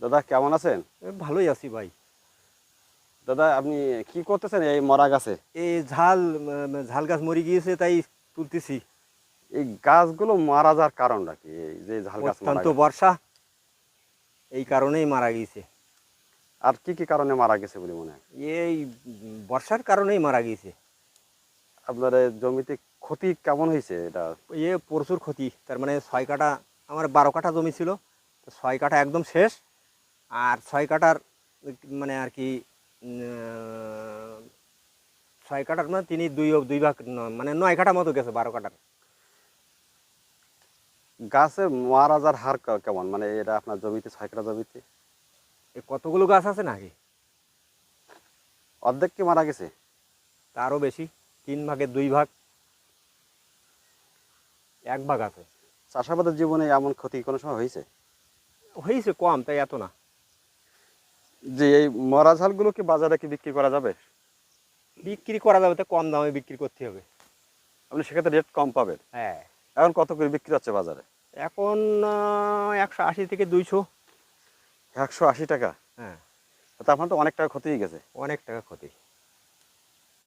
দাদা কেমন আছেন? ভালোই আছি ভাই। দাদা আপনি কি করতেছেন এই মরা গাছে? এই ঝাল গাছ মরে গিয়েছে তাই তুলতেছি। এই গাছগুলো মারা যাওয়ার কারণটা কি? এই যে ঝাল গাছ মারা অত্যন্ত গেছে, বর্ষা, এই কারণেই মারা গিয়েছে। আর কি কি কারণে মারা গেছে বলে মনে হয়? এই বর্ষার কারণেই মারা গিয়েছে। আপনার এই জমিতে ক্ষতি কেমন হয়েছে এটা? প্রচুর ক্ষতি, তার মানে 6 কাঠা, আমার 12 কাঠা জমি ছিল, তো 6 কাঠা একদম শেষ। আর 6 কাঠার মানে আর কি 6 কাঠার মানে তিনি দুই দুই ভাগ মানে 9 কাঠা মতো গেছে 12 কাঠার। গাছে মারা যাওয়ার হার কেমন, মানে এটা আপনার জমিতে 6 কাঠা জমিতে এ কতগুলো গাছ আছে নাকি, অর্ধেক কি মারা গেছে? তারও বেশি, 3 ভাগের 2 ভাগ, 1 ভাগ আছে। চাষাবাদের জীবনে এমন ক্ষতি কোনো সময় হয়েছে? হয়েছে কম, তাই এত না। যে এই মরা ঝালগুলো কি বাজারে কি বিক্রি করা যাবে? বিক্রি করা যাবে, তো কম দামে বিক্রি করতে হবে। আপনি সেক্ষেত্রে রেট কম পাবেন। হ্যাঁ, এখন কত করে বিক্রি হচ্ছে বাজারে? এখন 180 থেকে 200। 180 টাকা? হ্যাঁ, তা আপনার তো অনেক টাকা ক্ষতি হয়ে গেছে। অনেক টাকা ক্ষতি।